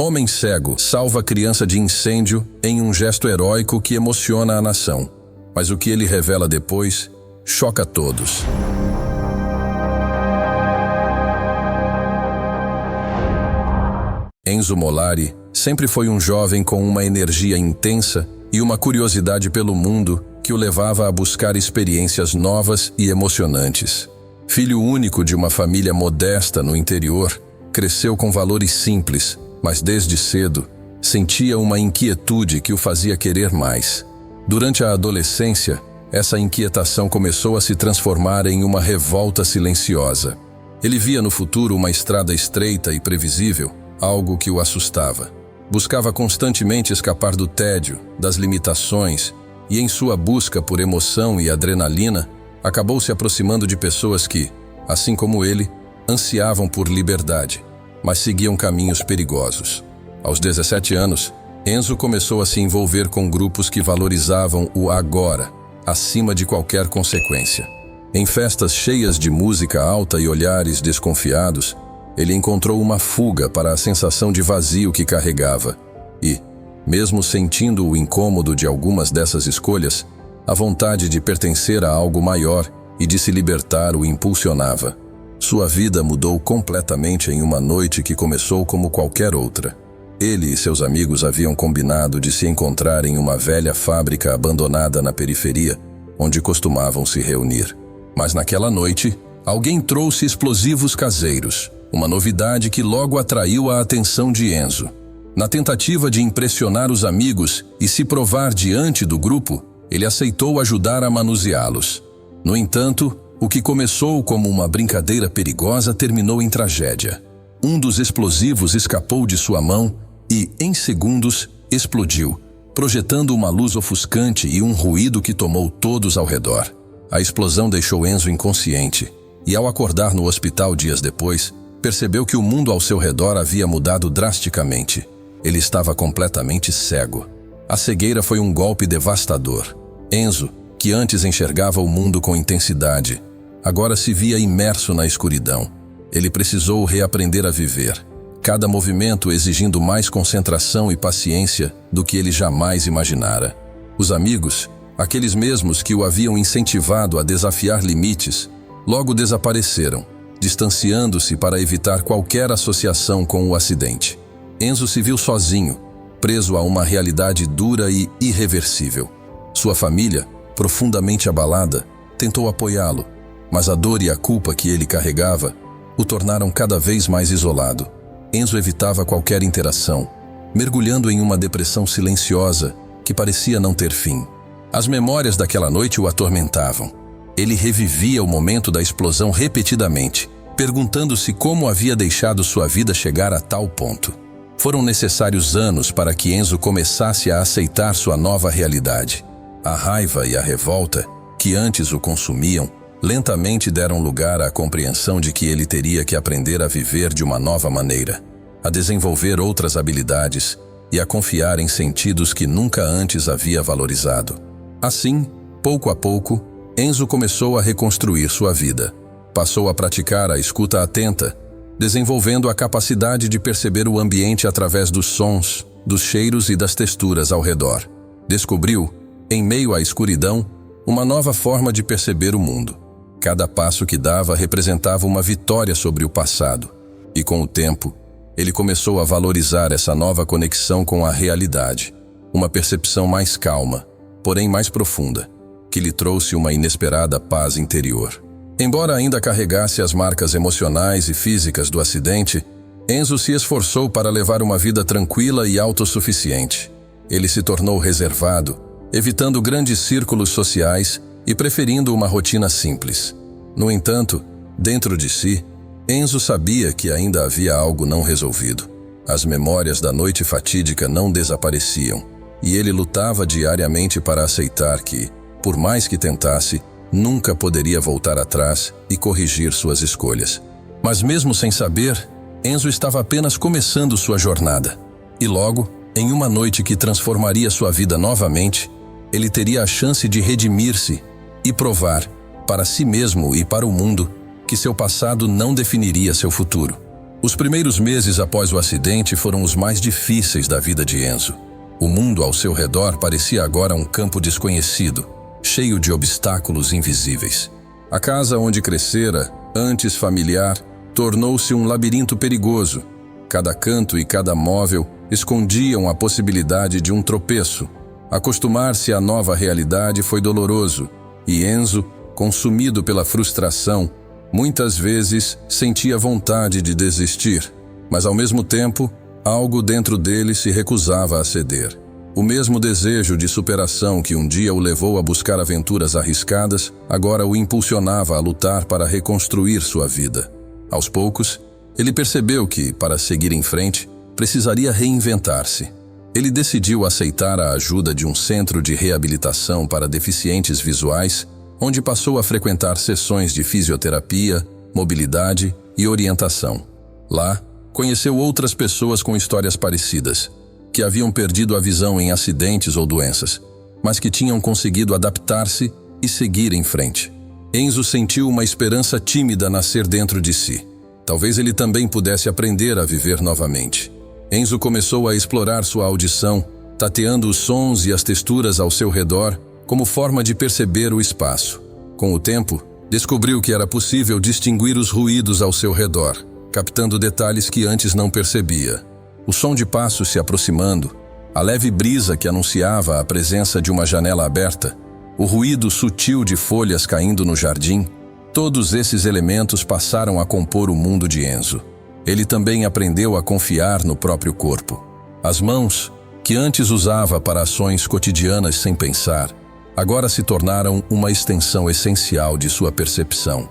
Homem cego salva criança de incêndio em um gesto heróico que emociona a nação. Mas o que ele revela depois choca todos. Enzo Molari sempre foi um jovem com uma energia intensa e uma curiosidade pelo mundo que o levava a buscar experiências novas e emocionantes. Filho único de uma família modesta no interior, cresceu com valores simples, mas desde cedo sentia uma inquietude que o fazia querer mais. Durante a adolescência, essa inquietação começou a se transformar em uma revolta silenciosa. Ele via no futuro uma estrada estreita e previsível, algo que o assustava. Buscava constantemente escapar do tédio, das limitações, e em sua busca por emoção e adrenalina, acabou se aproximando de pessoas que, assim como ele, ansiavam por liberdade, mas seguiam caminhos perigosos. Aos 17 anos, Enzo começou a se envolver com grupos que valorizavam o agora, acima de qualquer consequência. Em festas cheias de música alta e olhares desconfiados, ele encontrou uma fuga para a sensação de vazio que carregava e, mesmo sentindo o incômodo de algumas dessas escolhas, a vontade de pertencer a algo maior e de se libertar o impulsionava. Sua vida mudou completamente em uma noite que começou como qualquer outra. Ele e seus amigos haviam combinado de se encontrar em uma velha fábrica abandonada na periferia, onde costumavam se reunir. Mas naquela noite, alguém trouxe explosivos caseiros, uma novidade que logo atraiu a atenção de Enzo. Na tentativa de impressionar os amigos e se provar diante do grupo, ele aceitou ajudar a manuseá-los. No entanto, o que começou como uma brincadeira perigosa terminou em tragédia. Um dos explosivos escapou de sua mão e, em segundos, explodiu, projetando uma luz ofuscante e um ruído que tomou todos ao redor. A explosão deixou Enzo inconsciente e, ao acordar no hospital dias depois, percebeu que o mundo ao seu redor havia mudado drasticamente. Ele estava completamente cego. A cegueira foi um golpe devastador. Enzo, que antes enxergava o mundo com intensidade, agora se via imerso na escuridão. Ele precisou reaprender a viver, cada movimento exigindo mais concentração e paciência do que ele jamais imaginara. Os amigos, aqueles mesmos que o haviam incentivado a desafiar limites, logo desapareceram, distanciando-se para evitar qualquer associação com o acidente. Enzo se viu sozinho, preso a uma realidade dura e irreversível. Sua família, profundamente abalada, tentou apoiá-lo, mas a dor e a culpa que ele carregava o tornaram cada vez mais isolado. Enzo evitava qualquer interação, mergulhando em uma depressão silenciosa que parecia não ter fim. As memórias daquela noite o atormentavam. Ele revivia o momento da explosão repetidamente, perguntando-se como havia deixado sua vida chegar a tal ponto. Foram necessários anos para que Enzo começasse a aceitar sua nova realidade. A raiva e a revolta, que antes o consumiam, lentamente deram lugar à compreensão de que ele teria que aprender a viver de uma nova maneira, a desenvolver outras habilidades e a confiar em sentidos que nunca antes havia valorizado. Assim, pouco a pouco, Enzo começou a reconstruir sua vida. Passou a praticar a escuta atenta, desenvolvendo a capacidade de perceber o ambiente através dos sons, dos cheiros e das texturas ao redor. Descobriu, em meio à escuridão, uma nova forma de perceber o mundo. Cada passo que dava representava uma vitória sobre o passado. E com o tempo, ele começou a valorizar essa nova conexão com a realidade. Uma percepção mais calma, porém mais profunda, que lhe trouxe uma inesperada paz interior. Embora ainda carregasse as marcas emocionais e físicas do acidente, Enzo se esforçou para levar uma vida tranquila e autossuficiente. Ele se tornou reservado, evitando grandes círculos sociais e preferindo uma rotina simples. No entanto, dentro de si, Enzo sabia que ainda havia algo não resolvido. As memórias da noite fatídica não desapareciam, e ele lutava diariamente para aceitar que, por mais que tentasse, nunca poderia voltar atrás e corrigir suas escolhas. Mas mesmo sem saber, Enzo estava apenas começando sua jornada. E logo, em uma noite que transformaria sua vida novamente, ele teria a chance de redimir-se e provar, para si mesmo e para o mundo, que seu passado não definiria seu futuro. Os primeiros meses após o acidente foram os mais difíceis da vida de Enzo. O mundo ao seu redor parecia agora um campo desconhecido, cheio de obstáculos invisíveis. A casa onde crescera, antes familiar, tornou-se um labirinto perigoso. Cada canto e cada móvel escondiam a possibilidade de um tropeço. Acostumar-se à nova realidade foi doloroso, e Enzo, consumido pela frustração, muitas vezes sentia vontade de desistir, mas ao mesmo tempo, algo dentro dele se recusava a ceder. O mesmo desejo de superação que um dia o levou a buscar aventuras arriscadas, agora o impulsionava a lutar para reconstruir sua vida. Aos poucos, ele percebeu que, para seguir em frente, precisaria reinventar-se. Ele decidiu aceitar a ajuda de um centro de reabilitação para deficientes visuais, onde passou a frequentar sessões de fisioterapia, mobilidade e orientação. Lá, conheceu outras pessoas com histórias parecidas, que haviam perdido a visão em acidentes ou doenças, mas que tinham conseguido adaptar-se e seguir em frente. Enzo sentiu uma esperança tímida nascer dentro de si. Talvez ele também pudesse aprender a viver novamente. Enzo começou a explorar sua audição, tateando os sons e as texturas ao seu redor, como forma de perceber o espaço. Com o tempo, descobriu que era possível distinguir os ruídos ao seu redor, captando detalhes que antes não percebia. O som de passos se aproximando, a leve brisa que anunciava a presença de uma janela aberta, o ruído sutil de folhas caindo no jardim, todos esses elementos passaram a compor o mundo de Enzo. Ele também aprendeu a confiar no próprio corpo. As mãos, que antes usava para ações cotidianas sem pensar, agora se tornaram uma extensão essencial de sua percepção.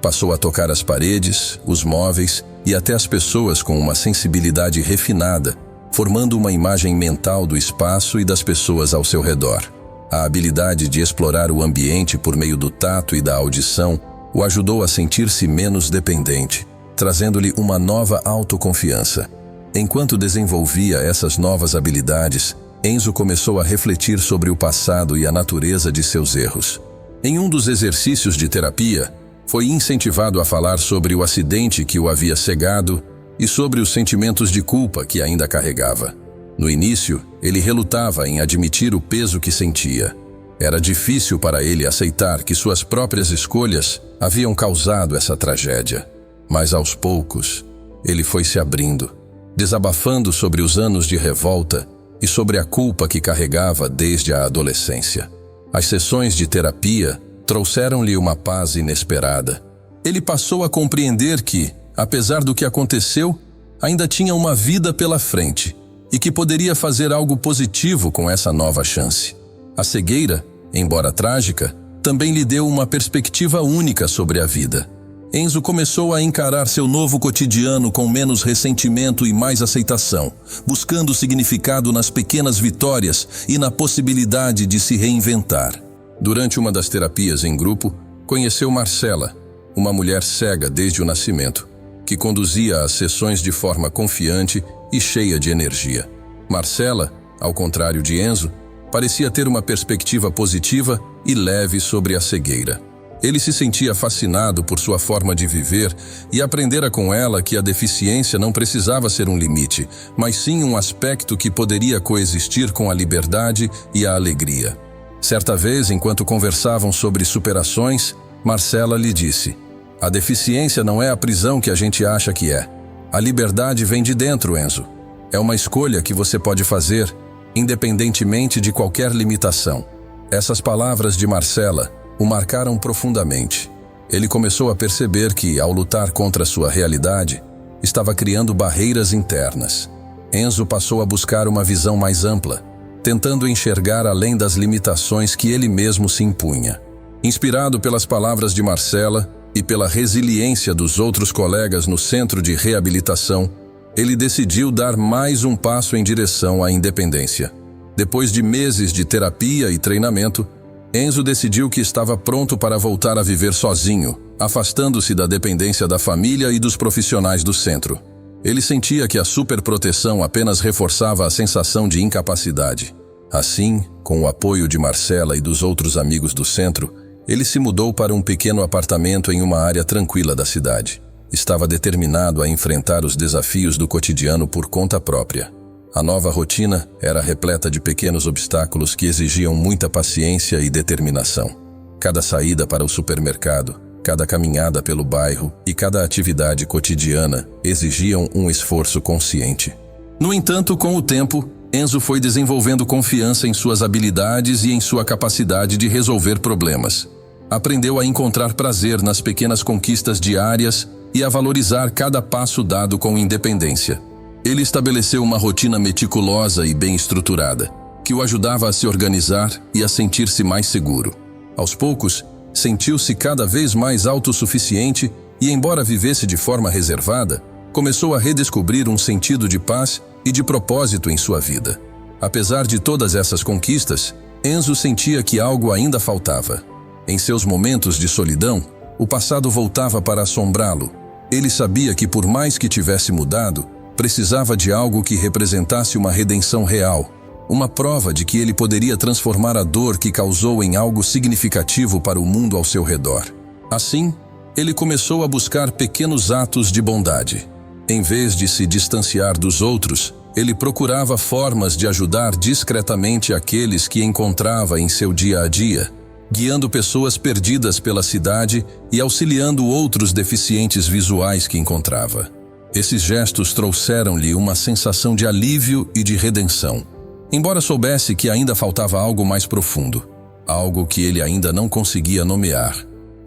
Passou a tocar as paredes, os móveis e até as pessoas com uma sensibilidade refinada, formando uma imagem mental do espaço e das pessoas ao seu redor. A habilidade de explorar o ambiente por meio do tato e da audição o ajudou a sentir-se menos dependente, trazendo-lhe uma nova autoconfiança. Enquanto desenvolvia essas novas habilidades, Enzo começou a refletir sobre o passado e a natureza de seus erros. Em um dos exercícios de terapia, foi incentivado a falar sobre o acidente que o havia cegado e sobre os sentimentos de culpa que ainda carregava. No início, ele relutava em admitir o peso que sentia. Era difícil para ele aceitar que suas próprias escolhas haviam causado essa tragédia. Mas aos poucos, ele foi se abrindo, desabafando sobre os anos de revolta e sobre a culpa que carregava desde a adolescência. As sessões de terapia trouxeram-lhe uma paz inesperada. Ele passou a compreender que, apesar do que aconteceu, ainda tinha uma vida pela frente e que poderia fazer algo positivo com essa nova chance. A cegueira, embora trágica, também lhe deu uma perspectiva única sobre a vida. Enzo começou a encarar seu novo cotidiano com menos ressentimento e mais aceitação, buscando significado nas pequenas vitórias e na possibilidade de se reinventar. Durante uma das terapias em grupo, conheceu Marcela, uma mulher cega desde o nascimento, que conduzia as sessões de forma confiante e cheia de energia. Marcela, ao contrário de Enzo, parecia ter uma perspectiva positiva e leve sobre a cegueira. Ele se sentia fascinado por sua forma de viver e aprendera com ela que a deficiência não precisava ser um limite, mas sim um aspecto que poderia coexistir com a liberdade e a alegria. Certa vez, enquanto conversavam sobre superações, Marcela lhe disse: "A deficiência não é a prisão que a gente acha que é. A liberdade vem de dentro, Enzo. É uma escolha que você pode fazer, independentemente de qualquer limitação." Essas palavras de Marcela o marcaram profundamente. Ele começou a perceber que, ao lutar contra sua realidade, estava criando barreiras internas. Enzo passou a buscar uma visão mais ampla, tentando enxergar além das limitações que ele mesmo se impunha. Inspirado pelas palavras de Marcela e pela resiliência dos outros colegas no centro de reabilitação, ele decidiu dar mais um passo em direção à independência. Depois de meses de terapia e treinamento, Enzo decidiu que estava pronto para voltar a viver sozinho, afastando-se da dependência da família e dos profissionais do centro. Ele sentia que a superproteção apenas reforçava a sensação de incapacidade. Assim, com o apoio de Marcela e dos outros amigos do centro, ele se mudou para um pequeno apartamento em uma área tranquila da cidade. estava determinado a enfrentar os desafios do cotidiano por conta própria. A nova rotina era repleta de pequenos obstáculos que exigiam muita paciência e determinação. Cada saída para o supermercado, cada caminhada pelo bairro e cada atividade cotidiana exigiam um esforço consciente. No entanto, com o tempo, Enzo foi desenvolvendo confiança em suas habilidades e em sua capacidade de resolver problemas. Aprendeu a encontrar prazer nas pequenas conquistas diárias e a valorizar cada passo dado com independência. Ele estabeleceu uma rotina meticulosa e bem estruturada, que o ajudava a se organizar e a sentir-se mais seguro. Aos poucos, sentiu-se cada vez mais autossuficiente e, embora vivesse de forma reservada, começou a redescobrir um sentido de paz e de propósito em sua vida. Apesar de todas essas conquistas, Enzo sentia que algo ainda faltava. Em seus momentos de solidão, o passado voltava para assombrá-lo. Ele sabia que, por mais que tivesse mudado, precisava de algo que representasse uma redenção real, uma prova de que ele poderia transformar a dor que causou em algo significativo para o mundo ao seu redor. Assim, ele começou a buscar pequenos atos de bondade. Em vez de se distanciar dos outros, ele procurava formas de ajudar discretamente aqueles que encontrava em seu dia a dia, guiando pessoas perdidas pela cidade e auxiliando outros deficientes visuais que encontrava. Esses gestos trouxeram-lhe uma sensação de alívio e de redenção, embora soubesse que ainda faltava algo mais profundo, algo que ele ainda não conseguia nomear.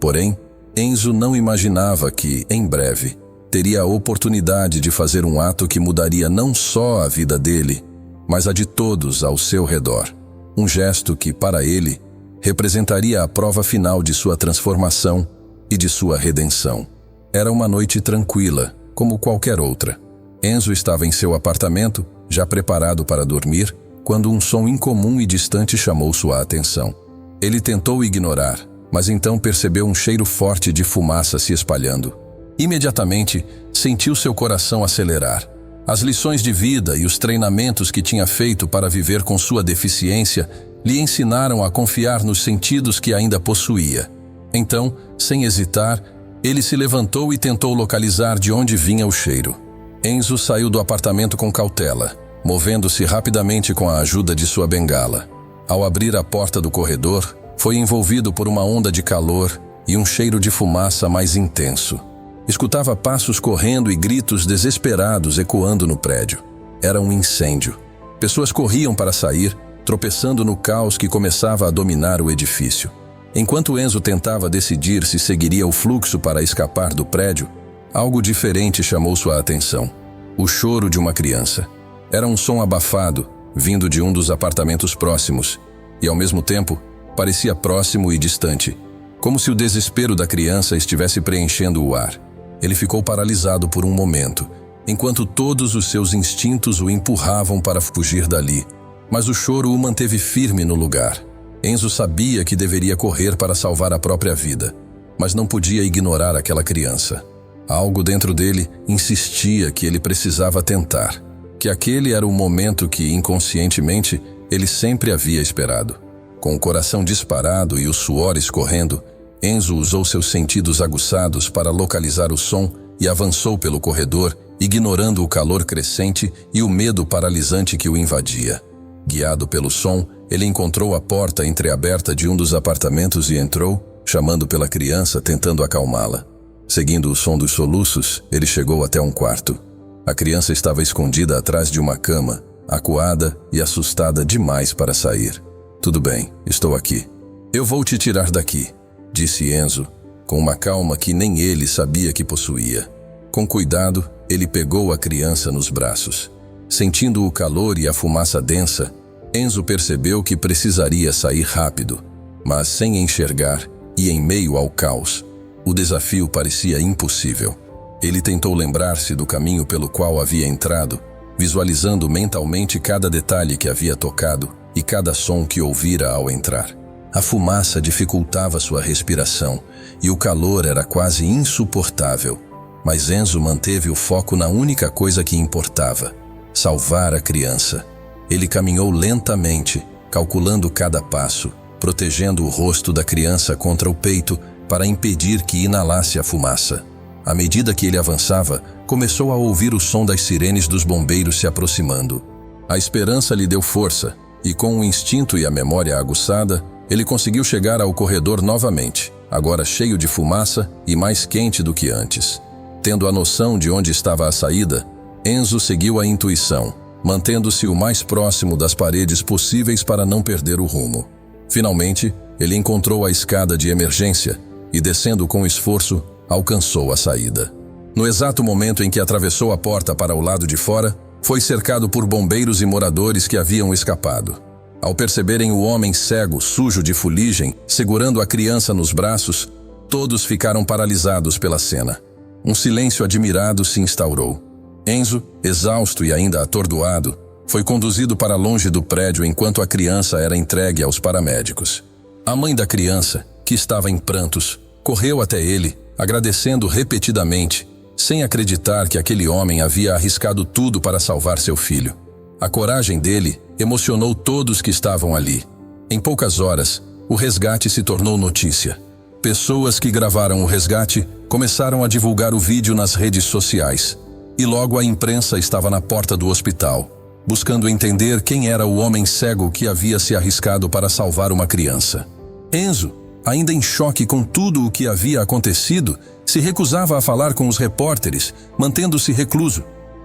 Porém, Enzo não imaginava que, em breve, teria a oportunidade de fazer um ato que mudaria não só a vida dele, mas a de todos ao seu redor. Um gesto que, para ele, representaria a prova final de sua transformação e de sua redenção. Era uma noite tranquila, como qualquer outra. Enzo estava em seu apartamento, já preparado para dormir, quando um som incomum e distante chamou sua atenção. Ele tentou ignorar, mas então percebeu um cheiro forte de fumaça se espalhando. Imediatamente, sentiu seu coração acelerar. As lições de vida e os treinamentos que tinha feito para viver com sua deficiência lhe ensinaram a confiar nos sentidos que ainda possuía. Então, sem hesitar, ele se levantou e tentou localizar de onde vinha o cheiro. Enzo saiu do apartamento com cautela, movendo-se rapidamente com a ajuda de sua bengala. Ao abrir a porta do corredor, foi envolvido por uma onda de calor e um cheiro de fumaça mais intenso. Escutava passos correndo e gritos desesperados ecoando no prédio. Era um incêndio. Pessoas corriam para sair, tropeçando no caos que começava a dominar o edifício. Enquanto Enzo tentava decidir se seguiria o fluxo para escapar do prédio, algo diferente chamou sua atenção. O choro de uma criança. Era um som abafado, vindo de um dos apartamentos próximos, e ao mesmo tempo, parecia próximo e distante, como se o desespero da criança estivesse preenchendo o ar. Ele ficou paralisado por um momento, enquanto todos os seus instintos o empurravam para fugir dali, mas o choro o manteve firme no lugar. Enzo sabia que deveria correr para salvar a própria vida, mas não podia ignorar aquela criança. Algo dentro dele insistia que ele precisava tentar, que aquele era o momento que, inconscientemente, ele sempre havia esperado. Com o coração disparado e o suor escorrendo, Enzo usou seus sentidos aguçados para localizar o som e avançou pelo corredor, ignorando o calor crescente e o medo paralisante que o invadia. Guiado pelo som, ele encontrou a porta entreaberta de um dos apartamentos e entrou, chamando pela criança, tentando acalmá-la. Seguindo o som dos soluços, ele chegou até um quarto. A criança estava escondida atrás de uma cama, acuada e assustada demais para sair. "Tudo bem, estou aqui. Eu vou te tirar daqui", disse Enzo, com uma calma que nem ele sabia que possuía. Com cuidado, ele pegou a criança nos braços. Sentindo o calor e a fumaça densa, Enzo percebeu que precisaria sair rápido, mas sem enxergar e em meio ao caos. O desafio parecia impossível. Ele tentou lembrar-se do caminho pelo qual havia entrado, visualizando mentalmente cada detalhe que havia tocado e cada som que ouvira ao entrar. A fumaça dificultava sua respiração e o calor era quase insuportável. Mas Enzo manteve o foco na única coisa que importava: salvar a criança. Ele caminhou lentamente, calculando cada passo, protegendo o rosto da criança contra o peito para impedir que inalasse a fumaça. À medida que ele avançava, começou a ouvir o som das sirenes dos bombeiros se aproximando. A esperança lhe deu força, e com o instinto e a memória aguçada, ele conseguiu chegar ao corredor novamente, agora cheio de fumaça e mais quente do que antes. Tendo a noção de onde estava a saída, Enzo seguiu a intuição, mantendo-se o mais próximo das paredes possíveis para não perder o rumo. Finalmente, ele encontrou a escada de emergência e, descendo com esforço, alcançou a saída. No exato momento em que atravessou a porta para o lado de fora, foi cercado por bombeiros e moradores que haviam escapado. Ao perceberem o homem cego, sujo de fuligem, segurando a criança nos braços, todos ficaram paralisados pela cena. Um silêncio admirado se instaurou. Enzo, exausto e ainda atordoado, foi conduzido para longe do prédio enquanto a criança era entregue aos paramédicos. A mãe da criança, que estava em prantos, correu até ele, agradecendo repetidamente, sem acreditar que aquele homem havia arriscado tudo para salvar seu filho. A coragem dele emocionou todos que estavam ali. Em poucas horas, o resgate se tornou notícia. Pessoas que gravaram o resgate começaram a divulgar o vídeo nas redes sociais. E logo a imprensa estava na porta do hospital, buscando entender quem era o homem cego que havia se arriscado para salvar uma criança. Enzo, ainda em choque com tudo o que havia acontecido, se recusava a falar com os repórteres, mantendo-se recluso.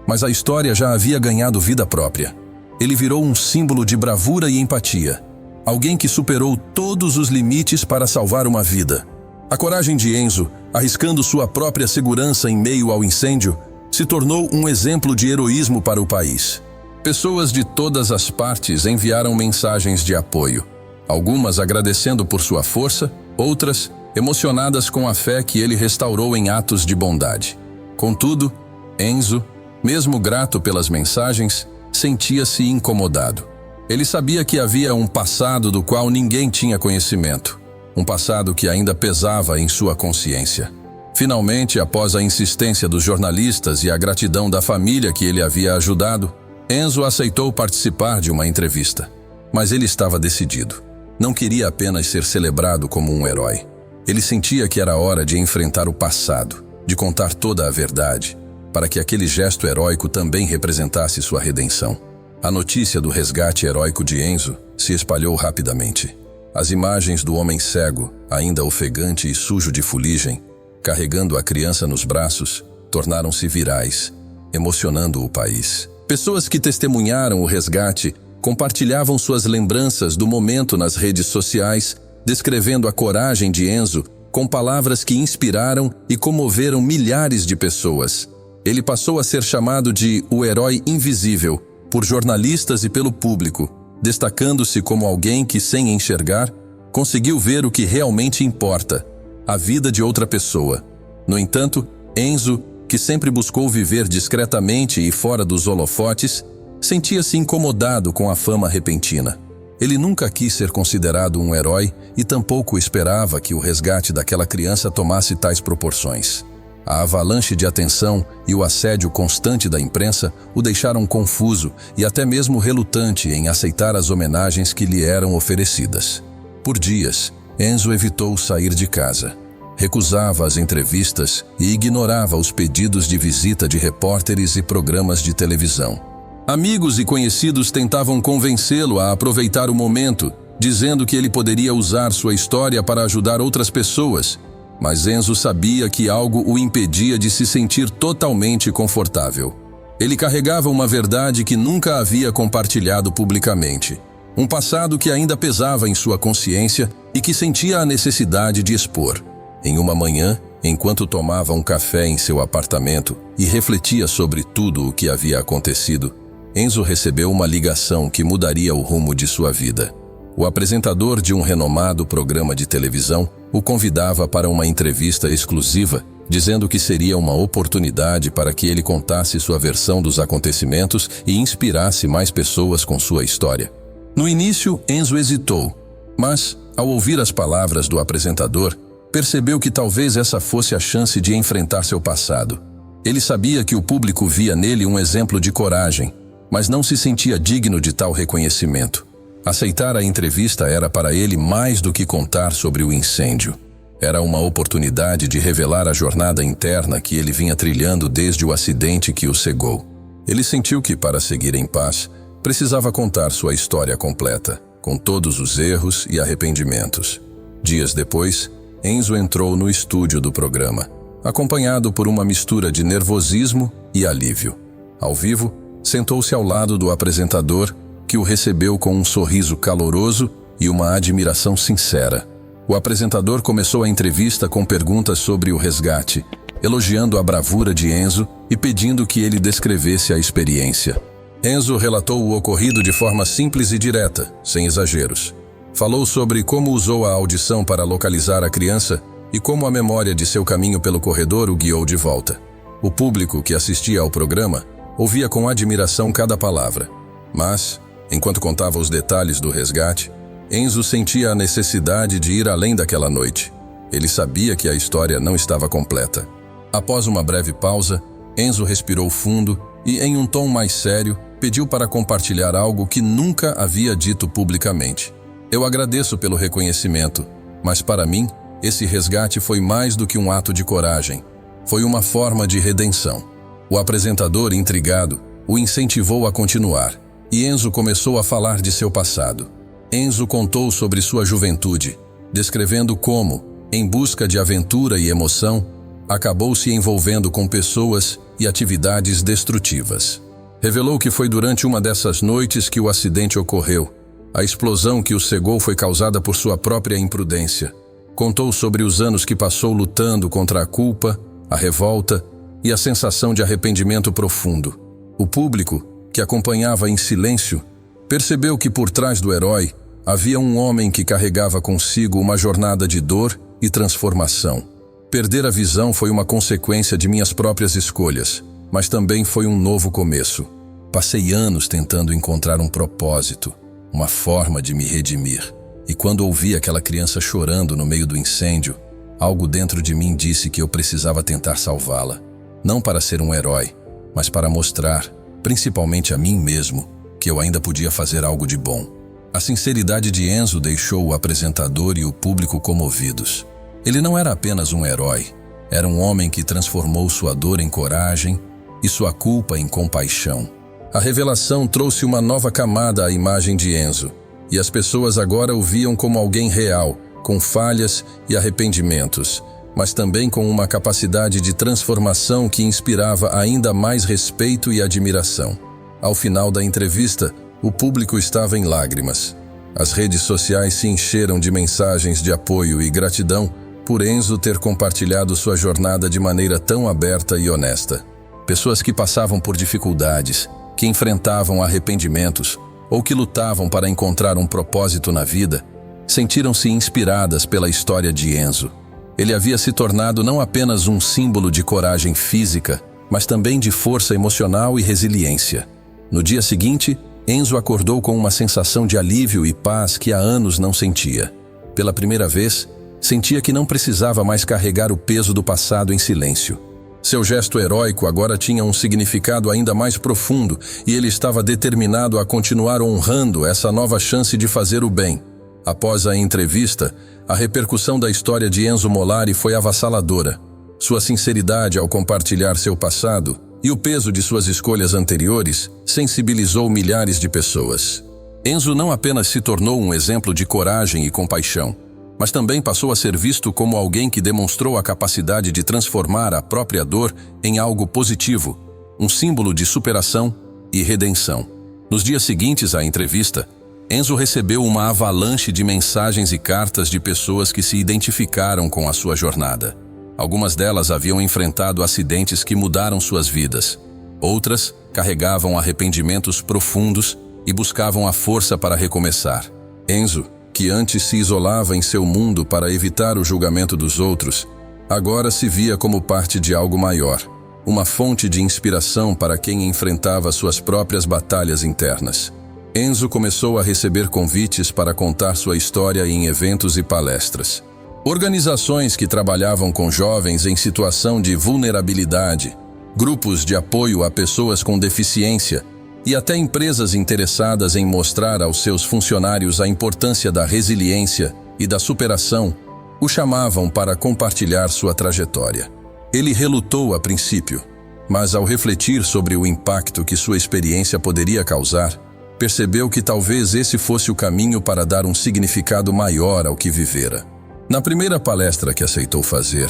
Mas a história já havia ganhado vida própria. Ele virou um símbolo de bravura e empatia. Alguém que superou todos os limites para salvar uma vida. A coragem de Enzo, arriscando sua própria segurança em meio ao incêndio, se tornou um exemplo de heroísmo para o país. Pessoas de todas as partes enviaram mensagens de apoio. Algumas agradecendo por sua força, outras emocionadas com a fé que ele restaurou em atos de bondade. Contudo, Enzo, mesmo grato pelas mensagens, sentia-se incomodado. Ele sabia que havia um passado do qual ninguém tinha conhecimento, um passado que ainda pesava em sua consciência. Finalmente, após a insistência dos jornalistas e a gratidão da família que ele havia ajudado, Enzo aceitou participar de uma entrevista. Mas ele estava decidido. Não queria apenas ser celebrado como um herói. Ele sentia que era hora de enfrentar o passado, de contar toda a verdade, para que aquele gesto heróico também representasse sua redenção. A notícia do resgate heróico de Enzo se espalhou rapidamente. As imagens do homem cego, ainda ofegante e sujo de fuligem, carregando a criança nos braços, tornaram-se virais, emocionando o país. Pessoas que testemunharam o resgate compartilhavam suas lembranças do momento nas redes sociais, descrevendo a coragem de Enzo com palavras que inspiraram e comoveram milhares de pessoas. Ele passou a ser chamado de o herói invisível por jornalistas e pelo público, destacando-se como alguém que, sem enxergar, conseguiu ver o que realmente importa, a vida de outra pessoa. No entanto, Enzo, que sempre buscou viver discretamente e fora dos holofotes, sentia-se incomodado com a fama repentina. Ele nunca quis ser considerado um herói e tampouco esperava que o resgate daquela criança tomasse tais proporções. A avalanche de atenção e o assédio constante da imprensa o deixaram confuso e até mesmo relutante em aceitar as homenagens que lhe eram oferecidas. Por dias, Enzo evitou sair de casa. Recusava as entrevistas e ignorava os pedidos de visita de repórteres e programas de televisão. Amigos e conhecidos tentavam convencê-lo a aproveitar o momento, dizendo que ele poderia usar sua história para ajudar outras pessoas, mas Enzo sabia que algo o impedia de se sentir totalmente confortável. Ele carregava uma verdade que nunca havia compartilhado publicamente, um passado que ainda pesava em sua consciência e que sentia a necessidade de expor. Em uma manhã, enquanto tomava um café em seu apartamento e refletia sobre tudo o que havia acontecido, Enzo recebeu uma ligação que mudaria o rumo de sua vida. O apresentador de um renomado programa de televisão o convidava para uma entrevista exclusiva, dizendo que seria uma oportunidade para que ele contasse sua versão dos acontecimentos e inspirasse mais pessoas com sua história. No início, Enzo hesitou, mas, ao ouvir as palavras do apresentador, percebeu que talvez essa fosse a chance de enfrentar seu passado. Ele sabia que o público via nele um exemplo de coragem, mas não se sentia digno de tal reconhecimento. Aceitar a entrevista era para ele mais do que contar sobre o incêndio. Era uma oportunidade de revelar a jornada interna que ele vinha trilhando desde o acidente que o cegou. Ele sentiu que, para seguir em paz, precisava contar sua história completa, com todos os erros e arrependimentos. Dias depois, Enzo entrou no estúdio do programa, acompanhado por uma mistura de nervosismo e alívio. Ao vivo, sentou-se ao lado do apresentador, que o recebeu com um sorriso caloroso e uma admiração sincera. O apresentador começou a entrevista com perguntas sobre o resgate, elogiando a bravura de Enzo e pedindo que ele descrevesse a experiência. Enzo relatou o ocorrido de forma simples e direta, sem exageros. Falou sobre como usou a audição para localizar a criança e como a memória de seu caminho pelo corredor o guiou de volta. O público que assistia ao programa ouvia com admiração cada palavra. Mas, enquanto contava os detalhes do resgate, Enzo sentia a necessidade de ir além daquela noite. Ele sabia que a história não estava completa. Após uma breve pausa, Enzo respirou fundo e, em um tom mais sério, pediu para compartilhar algo que nunca havia dito publicamente. Eu agradeço pelo reconhecimento, mas para mim, esse resgate foi mais do que um ato de coragem. Foi uma forma de redenção. O apresentador, intrigado, o incentivou a continuar, e Enzo começou a falar de seu passado. Enzo contou sobre sua juventude, descrevendo como, em busca de aventura e emoção, acabou se envolvendo com pessoas e atividades destrutivas. Revelou que foi durante uma dessas noites que o acidente ocorreu. A explosão que o cegou foi causada por sua própria imprudência. Contou sobre os anos que passou lutando contra a culpa, a revolta e a sensação de arrependimento profundo. O público, que acompanhava em silêncio, percebeu que por trás do herói havia um homem que carregava consigo uma jornada de dor e transformação. Perder a visão foi uma consequência de minhas próprias escolhas, mas também foi um novo começo. Passei anos tentando encontrar um propósito, uma forma de me redimir. E quando ouvi aquela criança chorando no meio do incêndio, algo dentro de mim disse que eu precisava tentar salvá-la. Não para ser um herói, mas para mostrar, principalmente a mim mesmo, que eu ainda podia fazer algo de bom. A sinceridade de Enzo deixou o apresentador e o público comovidos. Ele não era apenas um herói, era um homem que transformou sua dor em coragem e sua culpa em compaixão. A revelação trouxe uma nova camada à imagem de Enzo, e as pessoas agora o viam como alguém real, com falhas e arrependimentos, mas também com uma capacidade de transformação que inspirava ainda mais respeito e admiração. Ao final da entrevista, o público estava em lágrimas. As redes sociais se encheram de mensagens de apoio e gratidão por Enzo ter compartilhado sua jornada de maneira tão aberta e honesta. Pessoas que passavam por dificuldades, que enfrentavam arrependimentos ou que lutavam para encontrar um propósito na vida, sentiram-se inspiradas pela história de Enzo. Ele havia se tornado não apenas um símbolo de coragem física, mas também de força emocional e resiliência. No dia seguinte, Enzo acordou com uma sensação de alívio e paz que há anos não sentia. Pela primeira vez, sentia que não precisava mais carregar o peso do passado em silêncio. Seu gesto heróico agora tinha um significado ainda mais profundo e ele estava determinado a continuar honrando essa nova chance de fazer o bem. Após a entrevista, a repercussão da história de Enzo Molari foi avassaladora. Sua sinceridade ao compartilhar seu passado e o peso de suas escolhas anteriores sensibilizou milhares de pessoas. Enzo não apenas se tornou um exemplo de coragem e compaixão, mas também passou a ser visto como alguém que demonstrou a capacidade de transformar a própria dor em algo positivo, um símbolo de superação e redenção. Nos dias seguintes à entrevista, Enzo recebeu uma avalanche de mensagens e cartas de pessoas que se identificaram com a sua jornada. Algumas delas haviam enfrentado acidentes que mudaram suas vidas. Outras carregavam arrependimentos profundos e buscavam a força para recomeçar. Enzo, que antes se isolava em seu mundo para evitar o julgamento dos outros, agora se via como parte de algo maior, uma fonte de inspiração para quem enfrentava suas próprias batalhas internas. Enzo começou a receber convites para contar sua história em eventos e palestras. Organizações que trabalhavam com jovens em situação de vulnerabilidade, grupos de apoio a pessoas com deficiência e até empresas interessadas em mostrar aos seus funcionários a importância da resiliência e da superação o chamavam para compartilhar sua trajetória. Ele relutou a princípio, mas ao refletir sobre o impacto que sua experiência poderia causar, percebeu que talvez esse fosse o caminho para dar um significado maior ao que vivera. Na primeira palestra que aceitou fazer,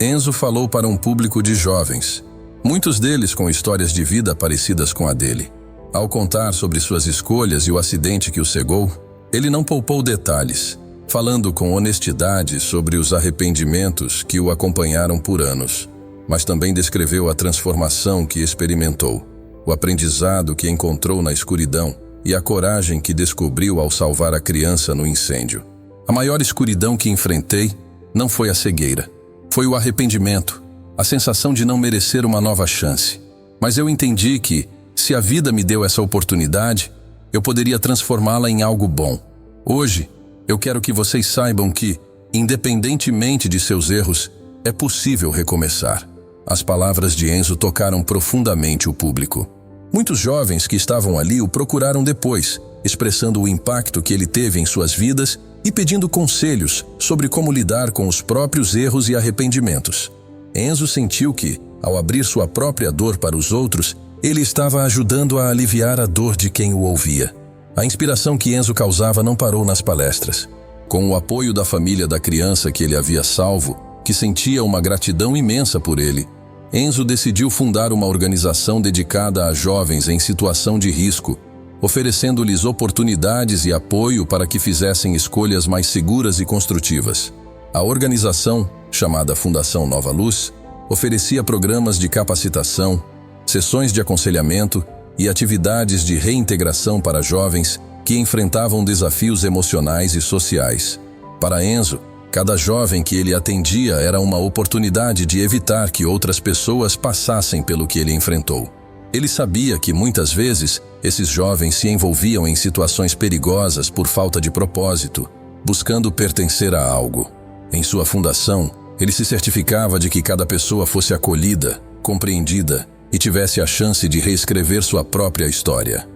Enzo falou para um público de jovens, muitos deles com histórias de vida parecidas com a dele. Ao contar sobre suas escolhas e o acidente que o cegou, ele não poupou detalhes, falando com honestidade sobre os arrependimentos que o acompanharam por anos, mas também descreveu a transformação que experimentou, o aprendizado que encontrou na escuridão e a coragem que descobriu ao salvar a criança no incêndio. A maior escuridão que enfrentei não foi a cegueira, foi o arrependimento, a sensação de não merecer uma nova chance. Mas eu entendi que, se a vida me deu essa oportunidade, eu poderia transformá-la em algo bom. Hoje, eu quero que vocês saibam que, independentemente de seus erros, é possível recomeçar. As palavras de Enzo tocaram profundamente o público. Muitos jovens que estavam ali o procuraram depois, expressando o impacto que ele teve em suas vidas e pedindo conselhos sobre como lidar com os próprios erros e arrependimentos. Enzo sentiu que, ao abrir sua própria dor para os outros, ele estava ajudando a aliviar a dor de quem o ouvia. A inspiração que Enzo causava não parou nas palestras. Com o apoio da família da criança que ele havia salvo, que sentia uma gratidão imensa por ele, Enzo decidiu fundar uma organização dedicada a jovens em situação de risco, oferecendo-lhes oportunidades e apoio para que fizessem escolhas mais seguras e construtivas. A organização, chamada Fundação Nova Luz, oferecia programas de capacitação, sessões de aconselhamento e atividades de reintegração para jovens que enfrentavam desafios emocionais e sociais. Para Enzo, cada jovem que ele atendia era uma oportunidade de evitar que outras pessoas passassem pelo que ele enfrentou. Ele sabia que muitas vezes esses jovens se envolviam em situações perigosas por falta de propósito, buscando pertencer a algo. Em sua fundação, ele se certificava de que cada pessoa fosse acolhida, compreendida e tivesse a chance de reescrever sua própria história.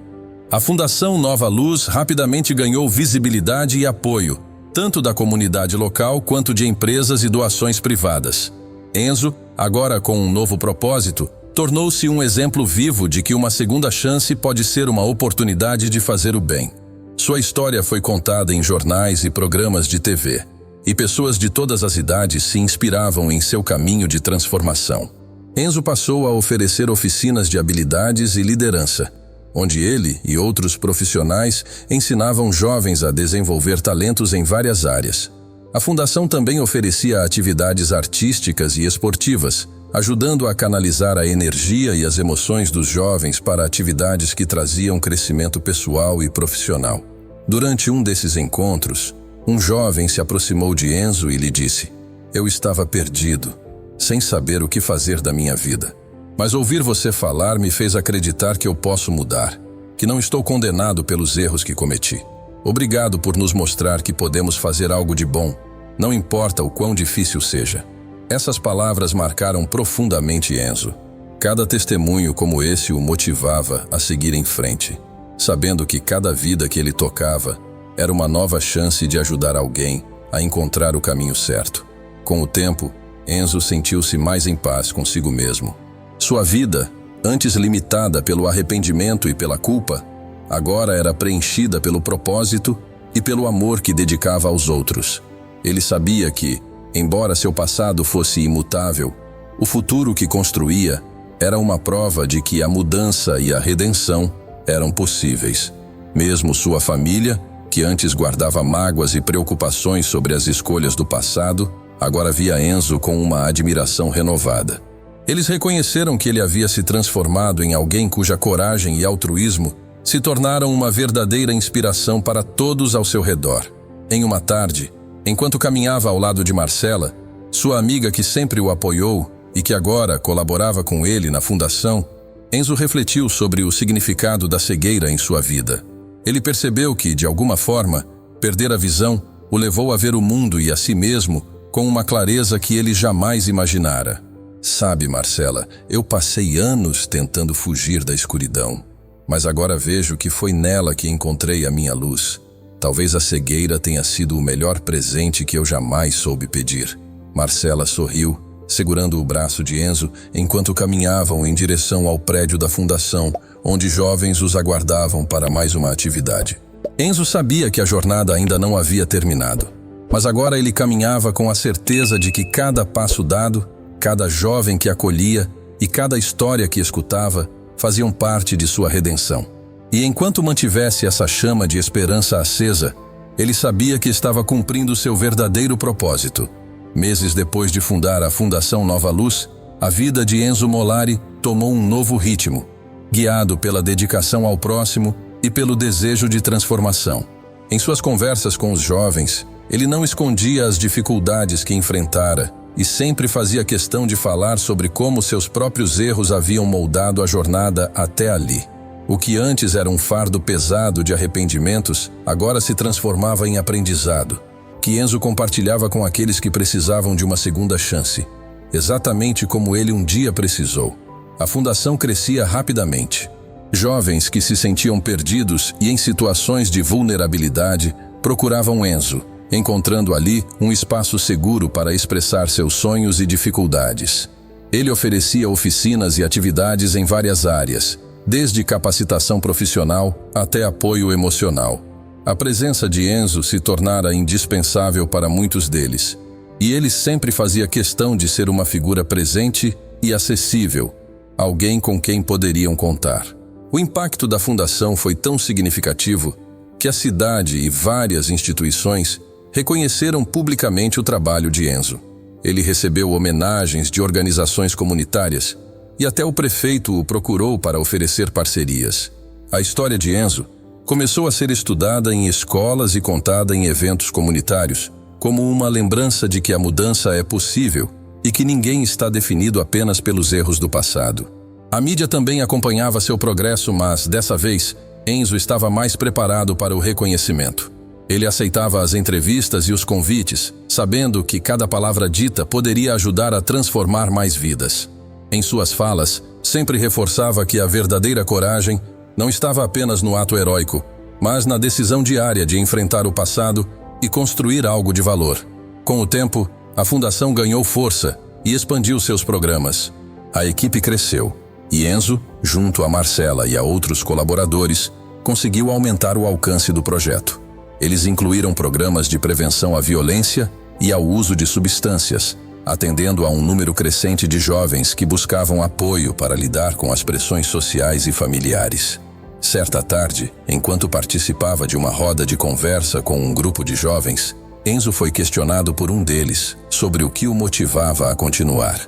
A Fundação Nova Luz rapidamente ganhou visibilidade e apoio, tanto da comunidade local quanto de empresas e doações privadas. Enzo, agora com um novo propósito, tornou-se um exemplo vivo de que uma segunda chance pode ser uma oportunidade de fazer o bem. Sua história foi contada em jornais e programas de TV, e pessoas de todas as idades se inspiravam em seu caminho de transformação. Enzo passou a oferecer oficinas de habilidades e liderança, onde ele e outros profissionais ensinavam jovens a desenvolver talentos em várias áreas. A fundação também oferecia atividades artísticas e esportivas, ajudando a canalizar a energia e as emoções dos jovens para atividades que traziam crescimento pessoal e profissional. Durante um desses encontros, um jovem se aproximou de Enzo e lhe disse: "Eu estava perdido, sem saber o que fazer da minha vida. Mas ouvir você falar me fez acreditar que eu posso mudar, que não estou condenado pelos erros que cometi. Obrigado por nos mostrar que podemos fazer algo de bom, não importa o quão difícil seja." Essas palavras marcaram profundamente Enzo. Cada testemunho como esse o motivava a seguir em frente, sabendo que cada vida que ele tocava era uma nova chance de ajudar alguém a encontrar o caminho certo. Com o tempo, Enzo sentiu-se mais em paz consigo mesmo. Sua vida, antes limitada pelo arrependimento e pela culpa, agora era preenchida pelo propósito e pelo amor que dedicava aos outros. Ele sabia que, embora seu passado fosse imutável, o futuro que construía era uma prova de que a mudança e a redenção eram possíveis. Mesmo sua família, que antes guardava mágoas e preocupações sobre as escolhas do passado, agora via Enzo com uma admiração renovada. Eles reconheceram que ele havia se transformado em alguém cuja coragem e altruísmo se tornaram uma verdadeira inspiração para todos ao seu redor. Em uma tarde, enquanto caminhava ao lado de Marcela, sua amiga que sempre o apoiou e que agora colaborava com ele na fundação, Enzo refletiu sobre o significado da cegueira em sua vida. Ele percebeu que, de alguma forma, perder a visão o levou a ver o mundo e a si mesmo com uma clareza que ele jamais imaginara. "Sabe, Marcela, eu passei anos tentando fugir da escuridão, mas agora vejo que foi nela que encontrei a minha luz. Talvez a cegueira tenha sido o melhor presente que eu jamais soube pedir. Marcela sorriu, segurando o braço de Enzo enquanto caminhavam em direção ao prédio da fundação, onde jovens os aguardavam para mais uma atividade. Enzo sabia que a jornada ainda não havia terminado, mas agora ele caminhava com a certeza de que cada passo dado, cada jovem que acolhia e cada história que escutava faziam parte de sua redenção. E enquanto mantivesse essa chama de esperança acesa, ele sabia que estava cumprindo seu verdadeiro propósito. Meses depois de fundar a Fundação Nova Luz, a vida de Enzo Molari tomou um novo ritmo, guiado pela dedicação ao próximo e pelo desejo de transformação. Em suas conversas com os jovens, ele não escondia as dificuldades que enfrentara e sempre fazia questão de falar sobre como seus próprios erros haviam moldado a jornada até ali. O que antes era um fardo pesado de arrependimentos, agora se transformava em aprendizado, que Enzo compartilhava com aqueles que precisavam de uma segunda chance, exatamente como ele um dia precisou. A fundação crescia rapidamente. Jovens que se sentiam perdidos e em situações de vulnerabilidade procuravam Enzo, encontrando ali um espaço seguro para expressar seus sonhos e dificuldades. Ele oferecia oficinas e atividades em várias áreas, desde capacitação profissional até apoio emocional. A presença de Enzo se tornara indispensável para muitos deles, e ele sempre fazia questão de ser uma figura presente e acessível, alguém com quem poderiam contar. O impacto da fundação foi tão significativo que a cidade e várias instituições reconheceram publicamente o trabalho de Enzo. Ele recebeu homenagens de organizações comunitárias e até o prefeito o procurou para oferecer parcerias. A história de Enzo começou a ser estudada em escolas e contada em eventos comunitários, como uma lembrança de que a mudança é possível e que ninguém está definido apenas pelos erros do passado. A mídia também acompanhava seu progresso, mas, dessa vez, Enzo estava mais preparado para o reconhecimento. Ele aceitava as entrevistas e os convites, sabendo que cada palavra dita poderia ajudar a transformar mais vidas. Em suas falas, sempre reforçava que a verdadeira coragem não estava apenas no ato heróico, mas na decisão diária de enfrentar o passado e construir algo de valor. Com o tempo, a fundação ganhou força e expandiu seus programas. A equipe cresceu, e Enzo, junto a Marcela e a outros colaboradores, conseguiu aumentar o alcance do projeto. Eles incluíram programas de prevenção à violência e ao uso de substâncias, atendendo a um número crescente de jovens que buscavam apoio para lidar com as pressões sociais e familiares. Certa tarde, enquanto participava de uma roda de conversa com um grupo de jovens, Enzo foi questionado por um deles sobre o que o motivava a continuar.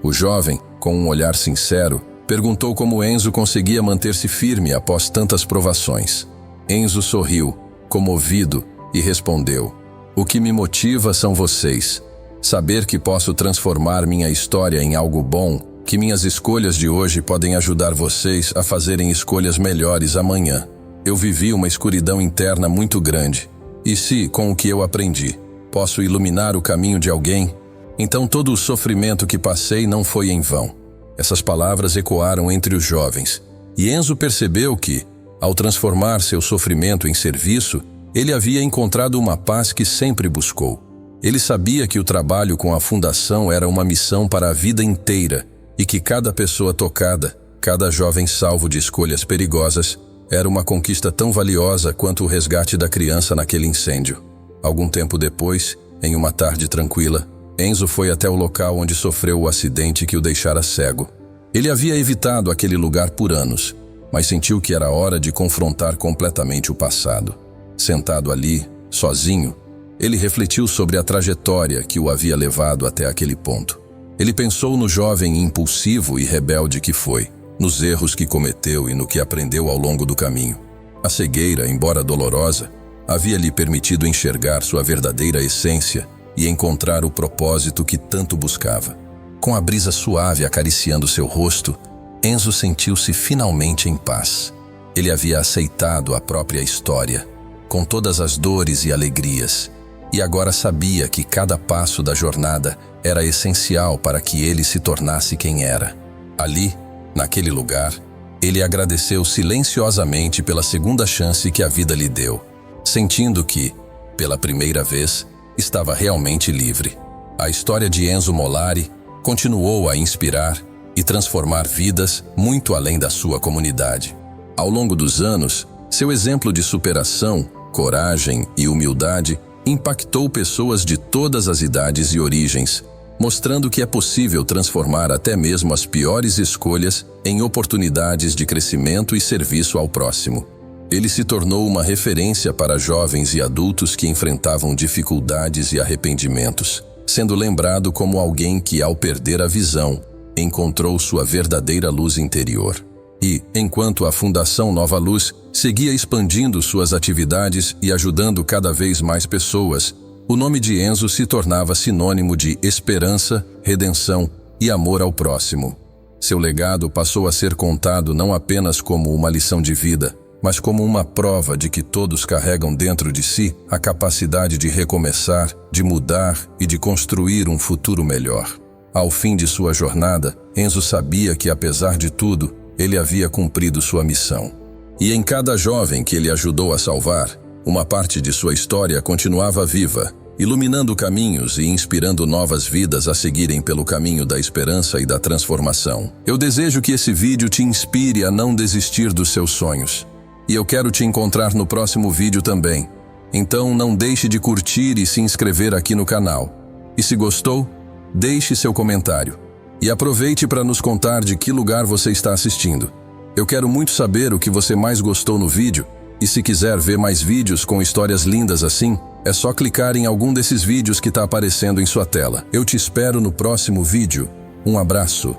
O jovem, com um olhar sincero, perguntou como Enzo conseguia manter-se firme após tantas provações. Enzo sorriu, comovido, e respondeu: "O que me motiva são vocês. Saber que posso transformar minha história em algo bom, que minhas escolhas de hoje podem ajudar vocês a fazerem escolhas melhores amanhã. Eu vivi uma escuridão interna muito grande. E se, com o que eu aprendi, posso iluminar o caminho de alguém, então todo o sofrimento que passei não foi em vão." Essas palavras ecoaram entre os jovens, e Enzo percebeu que, ao transformar seu sofrimento em serviço, ele havia encontrado uma paz que sempre buscou. Ele sabia que o trabalho com a fundação era uma missão para a vida inteira e que cada pessoa tocada, cada jovem salvo de escolhas perigosas, era uma conquista tão valiosa quanto o resgate da criança naquele incêndio. Algum tempo depois, em uma tarde tranquila, Enzo foi até o local onde sofreu o acidente que o deixara cego. Ele havia evitado aquele lugar por anos, mas sentiu que era hora de confrontar completamente o passado. Sentado ali, sozinho, ele refletiu sobre a trajetória que o havia levado até aquele ponto. Ele pensou no jovem impulsivo e rebelde que foi, nos erros que cometeu e no que aprendeu ao longo do caminho. A cegueira, embora dolorosa, havia lhe permitido enxergar sua verdadeira essência e encontrar o propósito que tanto buscava. Com a brisa suave acariciando seu rosto, Enzo sentiu-se finalmente em paz. Ele havia aceitado a própria história, com todas as dores e alegrias, e agora sabia que cada passo da jornada era essencial para que ele se tornasse quem era. Ali, naquele lugar, ele agradeceu silenciosamente pela segunda chance que a vida lhe deu. sentindo que, pela primeira vez, estava realmente livre. A história de Enzo Molari continuou a inspirar e transformar vidas muito além da sua comunidade. Ao longo dos anos, seu exemplo de superação, coragem e humildade impactou pessoas de todas as idades e origens, mostrando que é possível transformar até mesmo as piores escolhas em oportunidades de crescimento e serviço ao próximo. Ele se tornou uma referência para jovens e adultos que enfrentavam dificuldades e arrependimentos, sendo lembrado como alguém que, ao perder a visão, encontrou sua verdadeira luz interior. E, enquanto a Fundação Nova Luz seguia expandindo suas atividades e ajudando cada vez mais pessoas, o nome de Enzo se tornava sinônimo de esperança, redenção e amor ao próximo. Seu legado passou a ser contado não apenas como uma lição de vida, mas como uma prova de que todos carregam dentro de si a capacidade de recomeçar, de mudar e de construir um futuro melhor. Ao fim de sua jornada, Enzo sabia que, apesar de tudo, ele havia cumprido sua missão. E em cada jovem que ele ajudou a salvar, uma parte de sua história continuava viva, iluminando caminhos e inspirando novas vidas a seguirem pelo caminho da esperança e da transformação. Eu desejo que esse vídeo te inspire a não desistir dos seus sonhos. E eu quero te encontrar no próximo vídeo também. Então não deixe de curtir e se inscrever aqui no canal. E se gostou, deixe seu comentário. E aproveite para nos contar de que lugar você está assistindo. Eu quero muito saber o que você mais gostou no vídeo, e se quiser ver mais vídeos com histórias lindas assim, é só clicar em algum desses vídeos que está aparecendo em sua tela. Eu te espero no próximo vídeo. Um abraço.